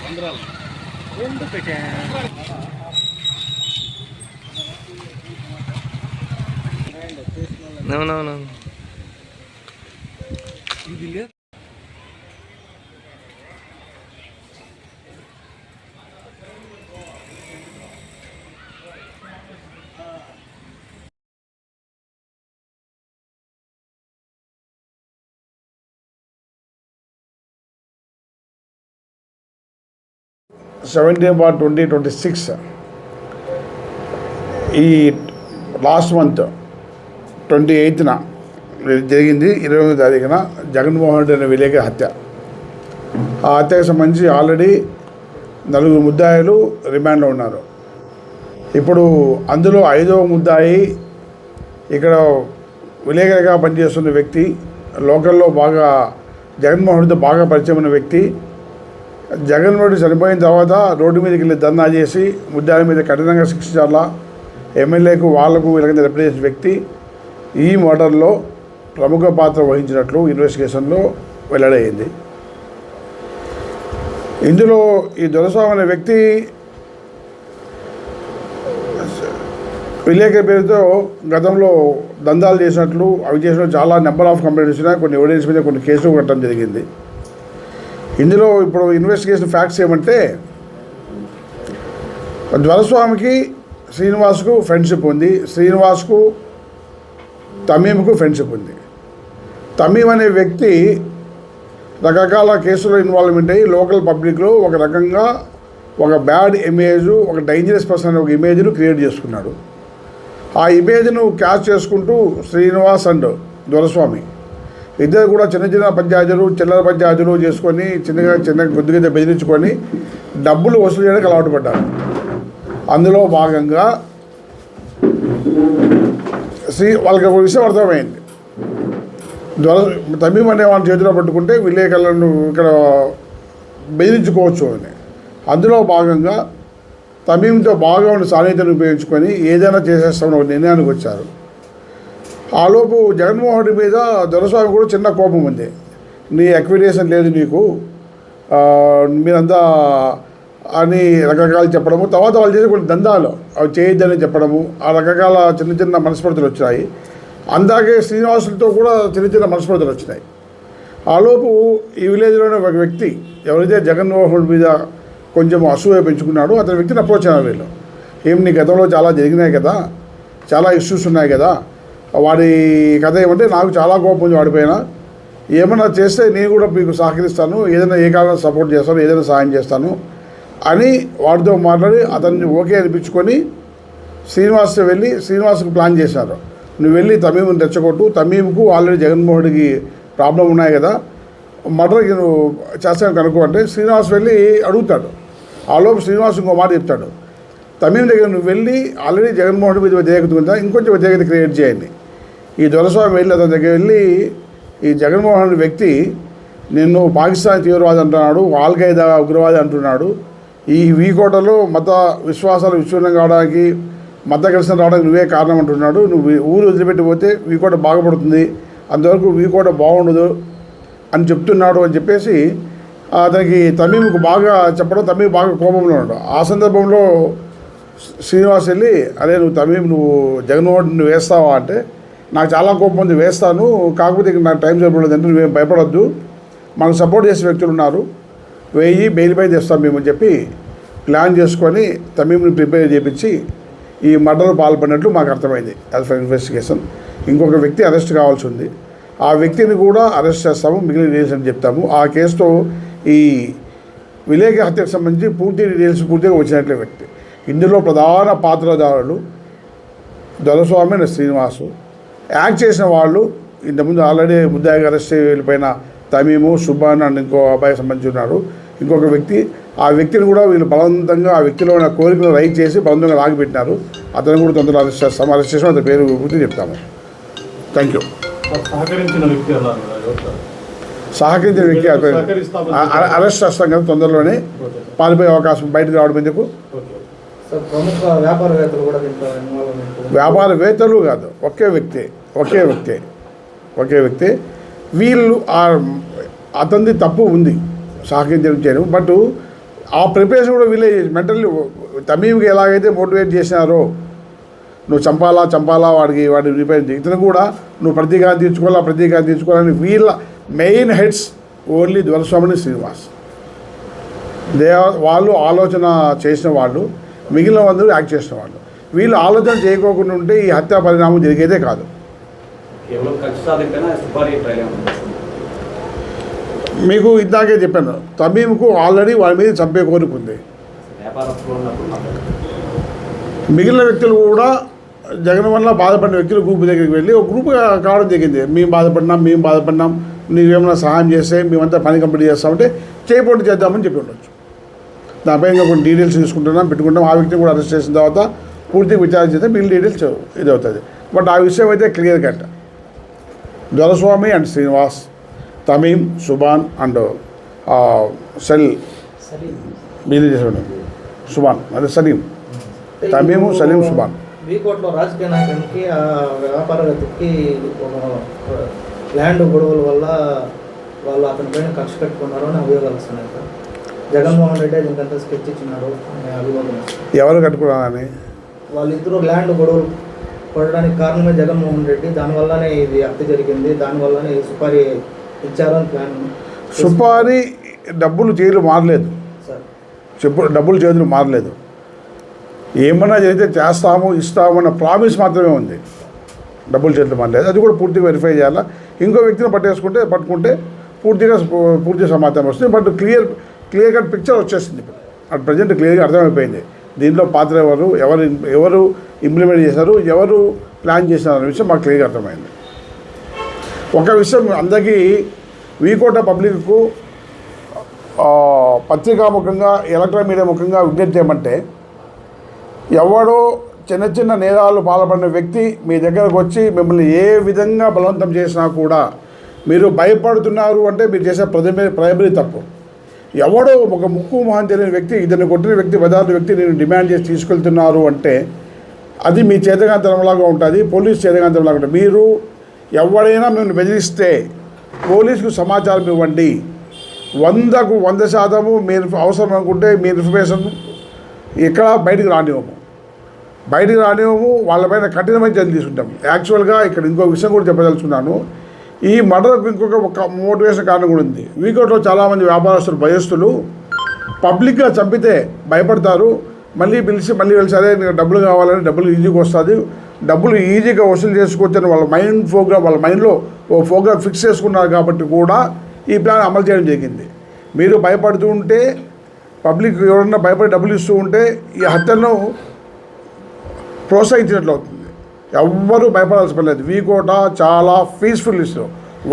అవునవును. 17/2026 ఈ last month 28న జరిగింది. 20వ తారీఖున జగన్మోహన్ రెడ్డి అనే విలేకరి హత్య. ఆ హత్యకు సంబంధించి ఆల్రెడీ 4 ముద్దాయిలు రిమాండ్లో ఉన్నారు. ఇప్పుడు అందులో 5వ ముద్దాయి ఇక్కడ విలేకరిగా పనిచేస్తున్న వ్యక్తి, లోకల్లో బాగా జగన్మోహన్ రెడ్డితో బాగా పరిచయం ఉన్న వ్యక్తి. జగన్మోహన్ రెడ్డి చనిపోయిన తర్వాత రోడ్డు మీదకి వెళ్ళి ధర్నా చేసి ముద్దాయిల మీద కఠినంగా శిక్షించాలా, ఎమ్మెల్యేకు వాళ్లకు వీళ్ళకి రిప్రజెంట్ వ్యక్తి ఈ మర్డర్లో ప్రముఖ పాత్ర వహించినట్లు ఇన్వెస్టిగేషన్లో వెల్లడైంది. ఇందులో ఈ దొరస్వామి అనే వ్యక్తి విలేకరి పేరుతో గతంలో దందాలు చేసినట్లు, అవి చేసినట్లు చాలా నెంబర్ ఆఫ్ కంప్లైంట్స్ వచ్చినాయి. కొన్ని ఎవిడెన్స్ మీద కొన్ని కేసులు కట్టడం జరిగింది. ఇందులో ఇప్పుడు ఇన్వెస్టిగేషన్ ఫ్యాక్ట్స్ ఏమంటే, దొరస్వామికి శ్రీనివాస్కు ఫ్రెండ్షిప్ ఉంది, శ్రీనివాస్కు తమీంకు ఫ్రెండ్షిప్ ఉంది. తమీం అనే వ్యక్తి రకరకాల కేసులో ఇన్వాల్వ్మెంట్ అయ్యి లోకల్ పబ్లిక్లో ఒక రకంగా ఒక బ్యాడ్ ఇమేజ్, ఒక డేంజరస్ పర్సన్ అనే ఒక ఇమేజ్ను క్రియేట్ చేసుకున్నాడు. ఆ ఇమేజ్ను క్యాచ్ చేసుకుంటూ శ్రీనివాస్ అండ్ దొరస్వామి ఇద్దరు కూడా చిన్న చిన్న పంచాయతీలు, చిల్లర పంచాయతీలు చేసుకొని చిన్న కొద్దిగా బెదిరించుకొని డబ్బులు వసూలు చేయడానికి అలవాటు పడ్డారు. అందులో భాగంగా వాళ్ళకి ఒక విషయం అర్థమైంది. తమీం అనే వాళ్ళని చేతిలో పట్టుకుంటే విలేకరులను ఇక్కడ బెదిరించుకోవచ్చు అని. అందులో భాగంగా తమీంతో బాగా ఉన్న సాన్నిధ్యాన్ని ఉపయోగించుకొని ఏదైనా చేసేస్తామని ఒక నిర్ణయానికి వచ్చారు. ఆలోపు జగన్మోహన్ రెడ్డి మీద దొరస్వామి కూడా చిన్న కోపం ఉంది. నీ అక్విడేషన్ లేదు నీకు, మీరంతా అని రకరకాలు చెప్పడము, తర్వాత వాళ్ళు చేసే కొన్ని దందాలు అవి చేయొద్దని చెప్పడము, ఆ రకరకాల చిన్న చిన్న మనస్పర్ధలు వచ్చినాయి. అందాకే శ్రీనివాసులతో కూడా చిన్న చిన్న మనస్పర్ధలు వచ్చినాయి. ఆలోపు ఈ విలేజ్లోనే ఒక వ్యక్తి ఎవరైతే జగన్మోహన్ మీద కొంచెం అసూయ పెంచుకున్నాడు, అతని వ్యక్తిని అప్రోచ్ అయినారు వీళ్ళు. నీ గతంలో చాలా జరిగినాయి కదా, చాలా ఇష్యూస్ ఉన్నాయి కదా, వాడి కథ ఏమంటే నాకు చాలా కోపం ఉంది వాడిపోయినా, ఏమన్నా చేస్తే నేను కూడా మీకు సహకరిస్తాను, ఏదైనా ఏ కాలంలో సపోర్ట్ చేస్తాను, ఏదైనా సహాయం చేస్తాను అని వాడితో మాట్లాడి అతన్ని ఓకే అనిపించుకొని శ్రీనివాస్తో వెళ్ళి శ్రీనివాస్కి ప్లాన్ చేశారు. నువ్వు వెళ్ళి తమీంని తెచ్చగొట్టు, తమీంకు ఆల్రెడీ జగన్మోహన్ రెడ్డికి ప్రాబ్లం ఉన్నాయి కదా, మర్డర్కి నువ్వు చేస్తాను కనుక్కో అంటే శ్రీనివాస్ వెళ్ళి అడుగుతాడు. ఆలోపు శ్రీనివాస్ ఇంకో మాట చెప్తాడు, తమీం దగ్గర నువ్వు వెళ్ళి ఆల్రెడీ జగన్మోహన్ రెడ్డి మీద వ్యతిరేకత ఉందా, ఇంకొంచెం వ్యతిరేకత క్రియేట్ చేయండి. ఈ దొరస్వామి వెళ్ళి అతని దగ్గర వెళ్ళి ఈ జగన్మోహన్ రెడ్డి వ్యక్తి నిన్ను పాకిస్తాన్ తీవ్రవాది అంటున్నాడు, ఆల్ఖైదా ఉగ్రవాది అంటున్నాడు, ఈ వీకోటలో మత విశ్వాసాలు విచ్ఛిన్నం కావడానికి, మత ఘర్షణ రావడానికి నువ్వే కారణం అంటున్నాడు, నువ్వు ఊరు వదిలిపెట్టిపోతే వీకోట బాగుపడుతుంది, అంతవరకు వీకోట బాగుండదు అని చెప్తున్నాడు అని చెప్పేసి అతనికి తమీంకు బాగా చెప్పడం, తమీం బాగా కోపంలో ఉన్నాడు. ఆ సందర్భంలో శ్రీనివాస్ వెళ్ళి అరే నువ్వు జగన్మోహన్ నువ్వు వేస్తావా అంటే, నాకు చాలా కోపం ఉంది, వేస్తాను, కాకపోతే నాకు టైం సరిపడలేదు అంటే నువ్వేం భయపడొద్దు, మనకు సపోర్ట్ చేసే వ్యక్తులు ఉన్నారు, బెయిల్పై తెస్తాం మేము అని చెప్పి ప్లాన్ చేసుకొని తమీంని ప్రిపేర్ చేయించి ఈ మర్డర్ పాల్పడినట్లు మాకు అర్థమైంది. యాజ్ ఫర్ ఇన్వెస్టిగేషన్ ఇంకొక వ్యక్తి అరెస్ట్ కావాల్సి ఉంది, ఆ వ్యక్తిని కూడా అరెస్ట్ చేస్తాము, మిగిలిన డీటెయిల్స్ అని చెప్తాము. ఆ కేసుతో ఈ విలేకరి హత్యకు సంబంధించి పూర్తి డీటెయిల్స్ పూర్తిగా వచ్చినట్లే వ్యక్తి. ఇందులో ప్రధాన పాత్రధారులు దొరస్వామి అండ్ శ్రీనివాసు. యాక్ట్ చేసిన వాళ్ళు ఇంతకుముందు ఆల్రెడీ ముద్దాయిగా అరెస్ట్ వెళ్ళిపోయిన తమీము, సుబ్బాన్ అండ్ ఇంకో అబ్బాయి సంబంధించి ఉన్నారు. ఇంకొక వ్యక్తి, ఆ వ్యక్తిని కూడా వీళ్ళు బలవంతంగా ఆ వ్యక్తిలో ఉన్న కోరికను రైట్ చేసి బలవంతంగా లాగిపెట్టినారు. అతను కూడా తొందరగా అరెస్ట్ చేస్తాము, అరెస్ట్ చేసాము, అతని పేరు పూర్తి చెప్తాము. Thank you. సహకరించిన వ్యక్తి అరెస్ట్ చేస్తాం కదా, తొందరలోనే పారిపోయే అవకాశం, బయటకు రావడం ఎందుకు. వ్యాపారవేత్తలు కాదు, ఒకే వ్యక్తి. వీళ్ళు అతనిది తప్పు ఉంది సహకరించడం చేయడం, బట్ ఆ ప్రిపరేషన్ కూడా వీళ్ళే మెంటల్లీ తమీమ్కి ఎలాగైతే మోటివేట్ చేసినారో నువ్వు చంపాలా వాడి రిపేర్ ఇతను కూడా నువ్వు ప్రతీకారం తీర్చుకోవాలని వీళ్ళ మెయిన్ హెడ్స్ ఓన్లీ దొరస్వామిని శ్రీనివాస్. వాళ్ళు ఆలోచన చేసిన వాళ్ళు, మిగిలిన అందరూ యాక్ట్ చేసిన వాళ్ళు. వీళ్ళు ఆలోచన చేయకోకుండా ఉంటే ఈ హత్యా పరిణామం జరిగేదే కాదు. మీకు ఇందాకే చెప్పాను, తమీమ్కు ఆల్రెడీ వాళ్ళ మీద చంపే కోరిక ఉంది. మిగిలిన వ్యక్తులు కూడా జగన్ వల్ల బాధపడిన వ్యక్తులు గ్రూప్ దగ్గరికి వెళ్ళి ఒక గ్రూప్ కావడం జరిగింది. మేము బాధపడినాం, నీవేమైనా సహాయం చేస్తే మేమంతా పని కంప్లీట్ చేస్తామంటే చేయపోటీ చేద్దామని చెప్పి ఉండొచ్చు. దానిపై ఇంకా కొన్ని డీటెయిల్స్ పెట్టుకుంటాం. ఆ వ్యక్తిని కూడా అరెస్ట్ చేసిన తర్వాత పూర్తిగా విచారణ చేస్తే మిగిలిన డీటెయిల్స్ ఇది అవుతుంది. బట్ ఆ విషయం అయితే clear cut. Doraswamy and Srinivas, Tamim, Subhan and సెల్ బీదీ చేసాడు సుబాన్, అదే సలీం, తమీము, సలీం, సుబాన్. వీకోట్లో రాజకీయ నాయకునికి వ్యాపారవేత్తకి ల్యాండ్ గొడవల వల్ల వాళ్ళు అతని పైన కక్ష కట్టుకున్నారు అని అభియోగాలు వస్తున్నాయి సార్. జగన్మోహన్ రెడ్డి ఇంకంతా స్కెచ్ ఇచ్చినాడు అనే అభియోగం. ఎవరు కట్టుకున్నారని? వాళ్ళిద్దరూ ల్యాండ్ గొడవలు పడడానికి కారణమే జగన్మోహన్ రెడ్డి, దానివల్లనే ఇది హత్య జరిగింది, దానివల్లనే సుపారీ ఇచ్చారని ప్లాన్. సుపారీ డబ్బులు చేతులు మారలేదు సార్, డబ్బులు చేతులు మారలేదు. ఏమన్నా జరిగితే ఇస్తాము అన్న ప్రామిస్ మాత్రమే ఉంది, డబ్బులు చేతులు మారలేదు. అది కూడా పూర్తిగా వెరిఫై చేయాలా. ఇంకో వ్యక్తిని పట్టుకుంటే పూర్తి సమాచారం వస్తుంది. బట్ క్లియర్ కట్ పిక్చర్ వచ్చేస్తుంది. అట్ ప్రజెంట్ క్లియర్గా అర్థమైపోయింది దీంట్లో పాత్ర ఎవరు ఇంప్లిమెంట్ చేశారు, ఎవరు ప్లాన్ చేశారు అనే విషయం మాకు క్లియర్గా అర్థమైంది. ఒక విషయం అందరికీ వీకోట పబ్లిక్కు పత్రికాముఖంగా ఎలక్ట్రానిక్ మీడియా ముఖంగా విజ్ఞప్తి చేయమంటే, ఎవడో చిన్న నేరాలు పాల్పడిన వ్యక్తి మీ దగ్గరకు వచ్చి మిమ్మల్ని ఏ విధంగా బలవంతం చేసినా కూడా మీరు భయపడుతున్నారు అంటే మీరు చేసే ప్రైమరీ తప్పు. ఎవడో ఒక ముక్కు మొహం తెలియని వ్యక్తి, ఇతన్ని కొట్టిన వ్యక్తి, బదార్ల వ్యక్తి నేను డిమాండ్ చేసి తీసుకెళ్తున్నారు అంటే అది మీ చేతగాంతరంలాగా ఉంటుంది, పోలీసు చేతగాంతరంలాగా ఉంటుంది. మీరు ఎవడైనా మిమ్మల్ని బెదిరిస్తే పోలీసుకు సమాచారం ఇవ్వండి. 100కు 100% మీరు అవసరం అనుకుంటే మీ ఇన్ఫర్మేషన్ ఇక్కడ బయటికి రానివ్వము, వాళ్ళపైన కఠినమైన చర్యలు తీసుకుంటాం. యాక్చువల్గా ఇక్కడ ఇంకో విషయం కూడా చెప్పదలుచుకున్నాను. ఈ మర్డర్కు ఇంకొక మోటివేషన్ కారణం కూడా ఉంది. వీకోట్లో చాలామంది వ్యాపారస్తులు, భయస్తులు పబ్లిక్గా చంపితే భయపడతారు. మళ్ళీ పిలిచి సరే నీకు డబ్బులు కావాలని, డబ్బులు ఈజీగా వస్తుంది, డబ్బులు ఈజీగా వసూలు చేసుకోవచ్చని వాళ్ళ మైండ్లో ఓ ప్రోగ్రామ్ ఫిక్స్ చేసుకున్నారు. కాబట్టి కూడా ఈ ప్లాన్ అమలు చేయడం జరిగింది. మీరు భయపడుతూ ఉంటే, పబ్లిక్ ఎవరన్నా భయపడి డబ్బులు ఇస్తూ ఉంటే ఈ హత్యలను ప్రోత్సహించినట్లు అవుతుంది. ఎవ్వరూ భయపడాల్సిన పని లేదు. వీకోట చాలా పీస్ఫుల్ ఇస్తూ,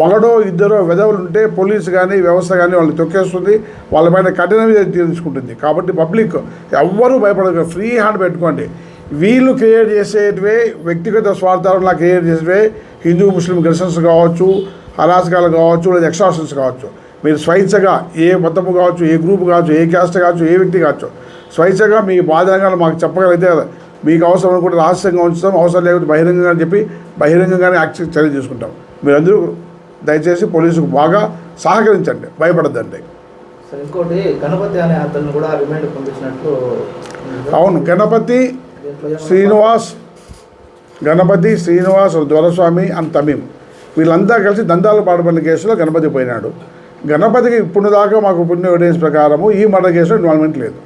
ఒకడో ఇద్దరో వెధవులు ఉంటే పోలీసు కానీ వ్యవస్థ కానీ వాళ్ళని తొక్కేస్తుంది, వాళ్ళపైన కఠినంగా తీసుకుంటుంది. కాబట్టి పబ్లిక్ ఎవ్వరూ భయపడదు, ఫ్రీ హ్యాండ్ పెట్టుకోండి. వీళ్ళు క్రియేట్ చేసేటివే వ్యక్తిగత స్వార్థాలను క్రియేట్ చేసేవే హిందూ ముస్లిం ఘర్షన్స్ కావచ్చు, అరాచకాలు కావచ్చు, లేదా ఎక్స్ట్రాషన్స్ కావచ్చు. మీరు స్వేచ్ఛగా ఏ మతము కావచ్చు, ఏ గ్రూప్ కావచ్చు, ఏ క్యాస్ట్ కావచ్చు, ఏ వ్యక్తి కావచ్చు, స్వేచ్ఛగా మీ బాధంగా మాకు చెప్పగలిగితే మీకు అవసరం అనుకుంటే రహస్యంగా ఉంచుతాం, అవసరం లేకపోతే బహిరంగంగా చెప్పి బహిరంగంగానే చర్య తీసుకుంటాం. మీరందరూ దయచేసి పోలీసుకు బాగా సహకరించండి, భయపడద్దండి. ఇంకోటి గణపతి అనే అతను కూడా రిమాండ్ పంపించినట్లు. అవును, గణపతి శ్రీనివాస్ దొరస్వామి అండ్ తమీమ్ వీళ్ళంతా కలిసి దందాలు పాడుపడిన కేసులో గణపతి పోయినాడు. గణపతికి ఇప్పుడు దాకా మాకు పుణ్య ఎవిడెన్స్ ప్రకారము ఈ మర్డర్ కేసులో ఇన్వాల్వ్మెంట్ లేదు.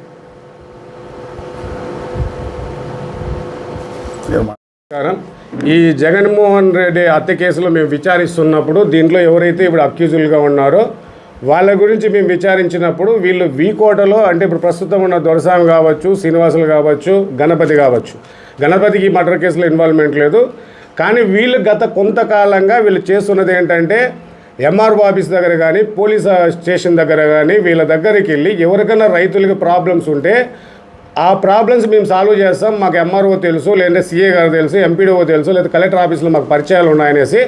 ఈ జగన్మోహన్ రెడ్డి హత్య కేసులో మేము విచారిస్తున్నప్పుడు దీంట్లో ఎవరైతే ఇప్పుడు అక్యూజులుగా ఉన్నారో వాళ్ళ గురించి మేము విచారించినప్పుడు వీళ్ళు వీకోటలో అంటే ఇప్పుడు ప్రస్తుతం ఉన్న దొరస్వామి కావచ్చు, శ్రీనివాసులు కావచ్చు, గణపతి కావచ్చు, గణపతికి ఈ మర్డర్ కేసులో ఇన్వాల్వ్మెంట్ లేదు. కానీ వీళ్ళు గత కొంతకాలంగా వీళ్ళు చేస్తున్నది ఏంటంటే ఎంఆర్ఓ ఆఫీస్ దగ్గర కానీ పోలీస్ స్టేషన్ దగ్గర కానీ వీళ్ళ దగ్గరికి వెళ్ళి ఎవరికైనా రైతులకి ప్రాబ్లమ్స్ ఉంటే ఆ ప్రాబ్లమ్స్ మేము సాల్వ్ చేస్తాం, మాకు ఎంఆర్ఓ తెలుసు, లేదంటే సీఏ గారు తెలుసు, ఎంపీడీఓ తెలుసు, లేదా కలెక్టర్ ఆఫీస్లో మాకు పరిచయాలు ఉన్నాయనేసి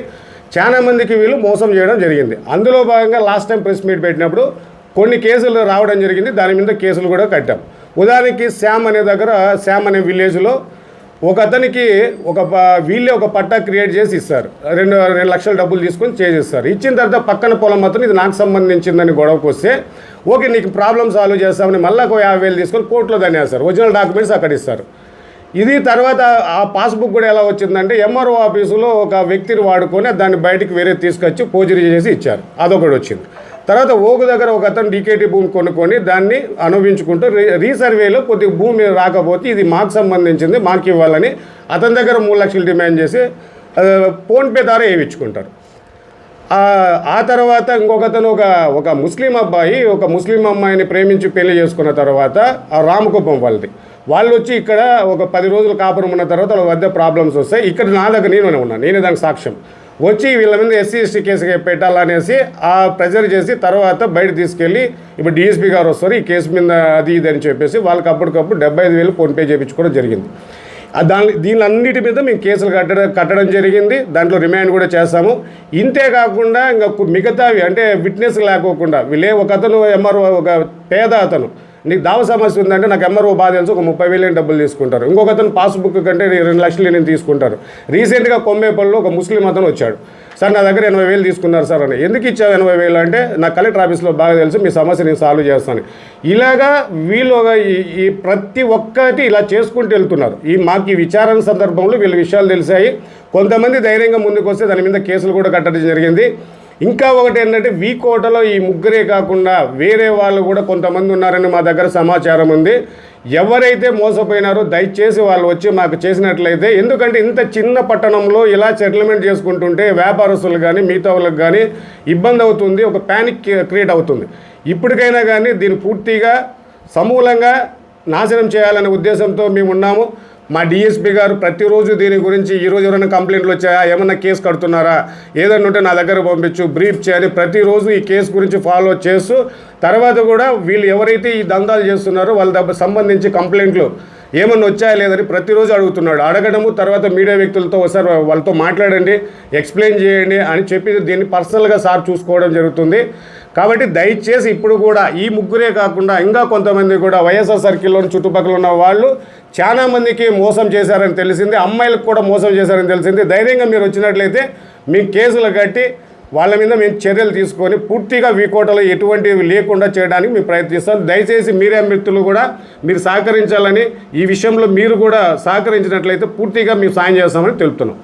చాలా మందికి వీళ్ళు మోసం చేయడం జరిగింది. అందులో భాగంగా లాస్ట్ టైం ప్రెస్ మీట్ పెట్టినప్పుడు కొన్ని కేసులు రావడం జరిగింది, దాని మీద కేసులు కూడా కట్టాం. ఉదాహరణకి శ్యామ్ అనే విలేజ్లో ఒక అతనికి వీళ్ళే ఒక పట్టా క్రియేట్ చేసి ఇస్తారు, 2 లక్షల డబ్బులు తీసుకొని చేసేస్తారు. ఇచ్చిన తర్వాత పక్కన పొలం అతను ఇది నాకు సంబంధించిందని గొడవకు వస్తే ఓకే నీకు ప్రాబ్లం సాల్వ్ చేస్తామని మళ్ళీ ఒక 50,000 తీసుకొని కోర్టులో దాన్ని వేస్తారు, ఒరిజినల్ డాక్యుమెంట్స్ అక్కడ ఇస్తారు. ఇది తర్వాత ఆ పాస్బుక్ కూడా ఎలా వచ్చిందంటే ఎంఆర్ఓ ఆఫీసులో ఒక వ్యక్తిని వాడుకొని దాన్ని బయటికి వేరే తీసుకొచ్చి పోజరీ చేసి ఇచ్చారు, అదొకటి వచ్చింది. తర్వాత ఓగు దగ్గర ఒక అతను డీకేటీ భూమి కొనుక్కొని దాన్ని అనుభవించుకుంటూ రీసర్వేలో కొద్దిగా భూమి రాకపోతే ఇది మాకు సంబంధించింది మాకు ఇవ్వాలని అతని దగ్గర 3 లక్షలు డిమాండ్ చేసి ఫోన్పే ద్వారా వేయించుకుంటారు. ఆ తర్వాత ఇంకొకతను ఒక ముస్లిం అబ్బాయి ఒక ముస్లిం అమ్మాయిని ప్రేమించి పెళ్లి చేసుకున్న తర్వాత ఆ రామకుప్పం వాళ్ళు వచ్చి ఇక్కడ ఒక 10 రోజులు కాపురం ఉన్న తర్వాత వాళ్ళ వద్ద ప్రాబ్లమ్స్ వస్తాయి. ఇక్కడ నా దగ్గర నేనే దానికి సాక్ష్యం వచ్చి వీళ్ళ మీద ఎస్సీ ఎస్టీ కేసు పెట్టాలనేసి ఆ ప్రెజర్ చేసి తర్వాత బయట తీసుకెళ్ళి ఇప్పుడు డిఎస్పీ గారు వస్తారు ఈ కేసు మీద అది ఇది అని చెప్పేసి వాళ్ళకి అప్పటికప్పుడు 75,000 ఫోన్పే చేయించుకోవడం జరిగింది. దీనిలన్నిటి మీద మేము కేసులు కట్టడం జరిగింది, దాంట్లో రిమాండ్ కూడా చేస్తాము. ఇంతే కాకుండా ఇంకా మిగతావి అంటే విట్నెస్ లేకోకుండా వీళ్ళే ఒక అతను ఎంఆర్ఓ ఒక పేద అతను నీకు దావ సమస్య ఉందంటే నాకు ఎంఆర్ఓ బాగా తెలుసు ఒక 30,000 డబ్బులు తీసుకుంటారు. ఇంకొక అతను పాస్బుక్ కంటే 2 లక్షలు నేను తీసుకుంటారు. రీసెంట్గా కొమ్మేపల్లిలో ఒక ముస్లిం అతను వచ్చాడు, సార్ నా దగ్గర 80,000 తీసుకున్నారు సార్ అని. ఎందుకు ఇచ్చావు 80,000 అంటే నాకు కలెక్టర్ ఆఫీస్లో బాగా తెలుసు మీ సమస్య నేను సాల్వ్ చేస్తాను. ఇలాగా వీళ్ళు ఈ ప్రతి ఒక్కటి ఇలా చేసుకుంటూ వెళ్తున్నారు. మాకు ఈ విచారణ సందర్భంలో వీళ్ళ విషయాలు తెలిసాయి. కొంతమంది ధైర్యంగా ముందుకు వస్తే దాని మీద కేసులు కూడా కట్టడం జరిగింది. ఇంకా ఒకటి ఏంటంటే వీకోటలో ఈ ముగ్గురే కాకుండా వేరే వాళ్ళు కూడా కొంతమంది ఉన్నారని మా దగ్గర సమాచారం ఉంది. ఎవరైతే మోసపోయినారో దయచేసి వాళ్ళు వచ్చి మాకు చేసినట్లయితే, ఎందుకంటే ఇంత చిన్న పట్టణంలో ఇలా సెటిల్మెంట్ చేసుకుంటుంటే వ్యాపారస్తులు కానీ మిగతా వాళ్ళకి కానీ ఇబ్బంది అవుతుంది, ఒక ప్యానిక్ క్రియేట్ అవుతుంది. ఇప్పటికైనా కానీ దీన్ని పూర్తిగా సమూలంగా నాశనం చేయాలనే ఉద్దేశంతో మేము ఉన్నాము. మా డిఎస్పీ గారు ప్రతిరోజు దీని గురించి ఈరోజు ఎవరైనా కంప్లైంట్లు వచ్చాయా, ఏమన్నా కేసు కడుతున్నారా, ఏదైనా ఉంటే నా దగ్గర పంపించు బ్రీఫ్ చేయాలి, ప్రతిరోజు ఈ కేసు గురించి ఫాలో చేస్తూ తర్వాత కూడా వీళ్ళు ఎవరైతే ఈ దందాలు చేస్తున్నారో వాళ్ళ సంబంధించి కంప్లైంట్లు ఏమన్నా వచ్చాయా లేదని ప్రతిరోజు అడుగుతున్నాడు. అడగడము తర్వాత మీడియా వ్యక్తులతో ఒకసారి వాళ్ళతో మాట్లాడండి, ఎక్స్ప్లెయిన్ చేయండి అని చెప్పి దీన్ని పర్సనల్గా సార్ చూసుకోవడం జరుగుతుంది. కాబట్టి దయచేసి ఇప్పుడు కూడా ఈ ముగ్గురే కాకుండా ఇంకా కొంతమంది కూడా వైఎస్ఆర్ సర్కిల్లోని చుట్టుపక్కల ఉన్న వాళ్ళు చాలామందికి మోసం చేశారని తెలిసింది, అమ్మాయిలకు కూడా మోసం చేశారని తెలిసింది. ధైర్యంగా మీరు వచ్చినట్లయితే మీ కేసులు కట్టి వాళ్ళ మీద మేము చర్యలు తీసుకొని పూర్తిగా వీకోటలో ఎటువంటివి లేకుండా చేయడానికి మేము ప్రయత్నిస్తాం. దయచేసి మీడియా మిత్రులు కూడా మీరు సహకరించాలని, ఈ విషయంలో మీరు కూడా సహకరించినట్లయితే పూర్తిగా మేము సాయం చేస్తామని తెలుపుతున్నాం.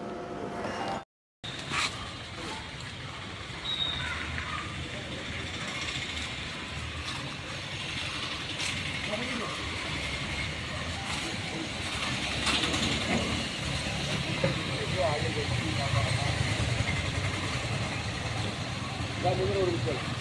Vamos,